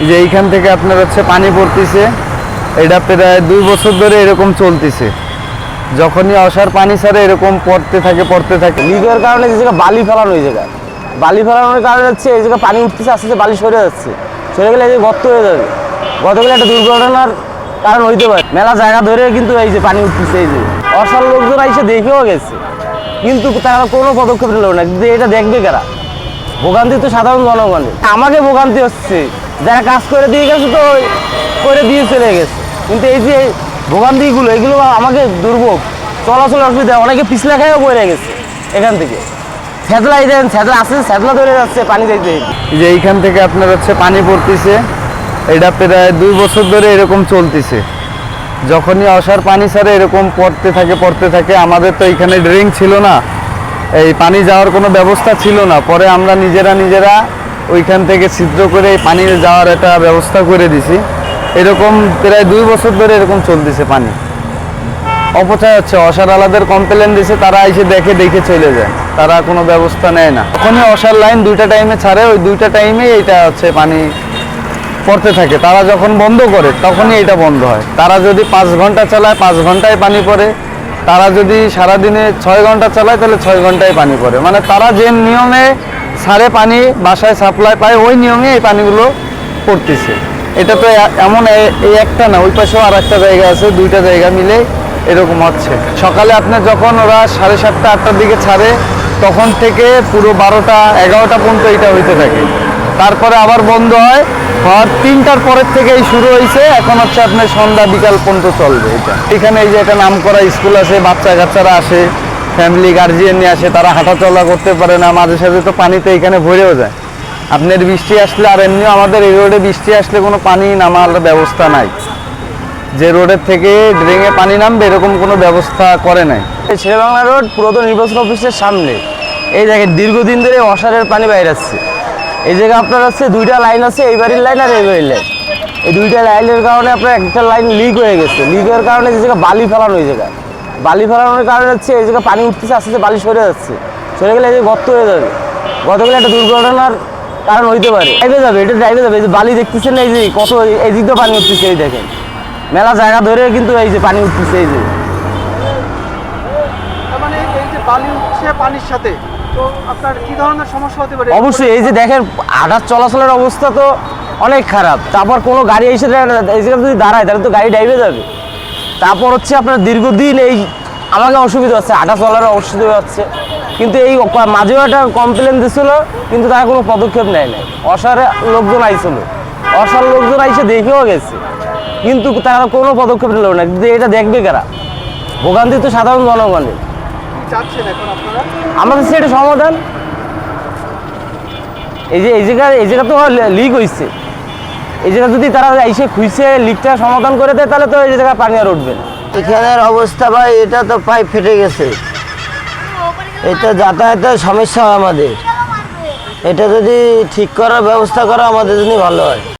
যে এইখান থেকে আপনার হচ্ছে পানি পড়তেছে, এটা প্রায় 2 বছর ধরে এরকম চলতেছে। যখনই অসার পানি ছাড়ে এরকম পড়তে থাকে। লিকের কারণে যে জায়গায় বালি ফেলানো, ওই জায়গায় বালি ফেলানোর কারণে হচ্ছে এই জায়গায় পানি উঠতেছে, আস্তে আস্তে বালি সরে যাচ্ছে, সরে গেলে এই যে গর্ত হয়ে যাবে। গত গেলে একটা দুর্ঘটনার কারণ হইতে পারে। মেলা জায়গা ধরে কিন্তু এই যে পানি উঠতেছে, এই যে অসার লোকজন এসে দেখেও গেছে, কিন্তু তারা কোনো পদক্ষেপ নিল না। কিন্তু এটা দেখবে কারা? ভোগান্তি তো সাধারণ জনগণের। আমাকে ভোগান্তি হচ্ছে, যারা কাজ করে দিয়ে গেছে তো করে দিয়ে চলে গেছে, কিন্তু এই যে ভোগান্তিগুলো, এগুলো আমাকে দুর্ভোগ, চলাচল অসুবিধা। অনেকে পিছলা খাইও পড়ে গেছে এখান থেকে। ছ্যাদলাই দেন, ছ্যাদলা আসছে, ছ্যাদলা ধরে যাচ্ছে পানি যাইতে। যে এইখান থেকে আপনার হচ্ছে পানি পড়তেছে, এটা প্রায় 2 বছর ধরে এরকম চলতেছে। যখনই অসার পানি ছাড়ে এরকম পড়তে থাকে। আমাদের তো এখানে ড্রেন ছিল না, এই পানি যাওয়ার কোনো ব্যবস্থা ছিল না। পরে আমরা নিজেরা ওইখান থেকে ছিদ্র করে এই পানি যাওয়ার একটা ব্যবস্থা করে দিছি। এরকম প্রায় 2 বছর ধরে এরকম চলতেছে। পানি অপচয় হচ্ছে। অসার আলাদের কমপ্লেন দিছে, তারা এসে দেখে চলে যায়, তারা কোনো ব্যবস্থা নেয় না। তখনই অসার লাইন 2টা টাইমে ছাড়ে, ওই 2টা টাইমে এইটা হচ্ছে পানি পড়তে থাকে। তারা যখন বন্ধ করে তখনই এটা বন্ধ হয়। তারা যদি 5 ঘন্টা চালায় 5 ঘন্টায় পানি পড়ে, তারা যদি সারাদিনে 6 ঘন্টা চালায় তাহলে 6 ঘন্টায় পানি পড়ে। মানে তারা যে নিয়মে ছাড়ে পানি বাসায় সাপ্লাই পায়, ওই নিয়মে এই পানিগুলো পড়তেছে। এটা তো এমন এই একটা না, ওই পাশেও আর একটা জায়গা আছে, 2টা জায়গা মিলে এরকম হচ্ছে। সকালে আপনার যখন ওরা 7:30 8টার দিকে ছাড়ে, তখন থেকে পুরো 12টা 11টা পর্যন্ত এটা হইতে থাকে। তারপরে আবার বন্ধ হয়, 3টার পরের থেকেই শুরু হয়েছে। এখন হচ্ছে আপনার সন্ধ্যা বিকাল পর্যন্ত চলবে এটা। এখানে এই যে একটা নামকরা স্কুল আছে, বাচ্চা কাচ্চারা আসে, ফ্যামিলি গার্জিয়ান নিয়ে আসে, তারা হাঁটাচলা করতে পারে না। মাঝে সাঝে তো পানিতে এখানে ভরেও যায়। আপনার বৃষ্টি আসলে, আর এমনিও আমাদের এই রোডে বৃষ্টি আসলে কোনো পানি নামার ব্যবস্থা নাই, যে রোডের থেকে ড্রেনে পানি নামবে এরকম কোনো ব্যবস্থা করে নাই। শেরেবাংলা রোড পুরাতন নির্বাচন অফিসের সামনে এই জায়গায় দীর্ঘদিন ধরে অসারের পানি বাইরে আসছে। এই জায়গায় আপনার আছে 2টা লাইন আছে, এই বাড়ির লাইন আর এই বাড়ির লাইন। এই 2টা লাইনের কারণে আপনার একটা লাইন লিক হয়ে গেছে। লিকের কারণে যে জায়গায় বালি ফেলানো, ওই জায়গায় বালি ফেলানোর কারণে হচ্ছে এই জায়গায় পানি উঠতেছে, আস্তে আস্তে বালি সরে যাচ্ছে, সরে গেলে এই যে গর্ত হয়ে যাবে। গত গেলে একটা দুর্ঘটনার কারণ হইতে পারে। ড্রাইভে যাবে, এটা ড্রাইভে যাবে। এই যে বালি দেখতেছেন, এই যে কত এই দিক দিয়ে পানি উঠতেছে, এই দেখেন মেলা জায়গা ধরে কিন্তু এই যে পানি উঠতেছে। এই যে মানে এই যে বালি উঠছে পানির সাথে, তো আপনার কি ধরনের সমস্যা হতে পারে? অবশ্যই এই যে দেখেন হাঁটার চলাচলের অবস্থা তো অনেক খারাপ। তারপর কোনো গাড়ি এসে এই জায়গায় যদি দাঁড়ায় তাহলে তো গাড়ি ড্রাইভে যাবে। তারপর হচ্ছে আপনার দীর্ঘদিন এই আমাকে অসুবিধা হচ্ছে, হাঁটা চলার অসুবিধা হচ্ছে। কিন্তু এই মাঝেও একটা কমপ্লেন দিছিল, কিন্তু তারা কোনো পদক্ষেপ নেয় নাই। অসার লোকজন আইছিল, অসার লোকজন আইসে দেখেও গেছে, কিন্তু তারা কোনো পদক্ষেপ নিল না। কিন্তু এটা দেখবে কারা? ভোগান্তি তো সাধারণ জনগণের। কি চাচ্ছেন এখন আপনারা? আমাদের সেটা সমাধান। এই জায়গা তো লিক হয়েছে, এই জায়গা যদি তারা এসে খুঁজে লিকটা সমাধান করে দেয় তাহলে তো এই জায়গায় পানি আর উঠবে না। এখানের অবস্থা ভাই, এটা তো পাইপ ফেটে গেছে, এটা যাতায়াতের সমস্যা হয় আমাদের। এটা যদি ঠিক করার ব্যবস্থা করা আমাদের জন্য ভালো হয়।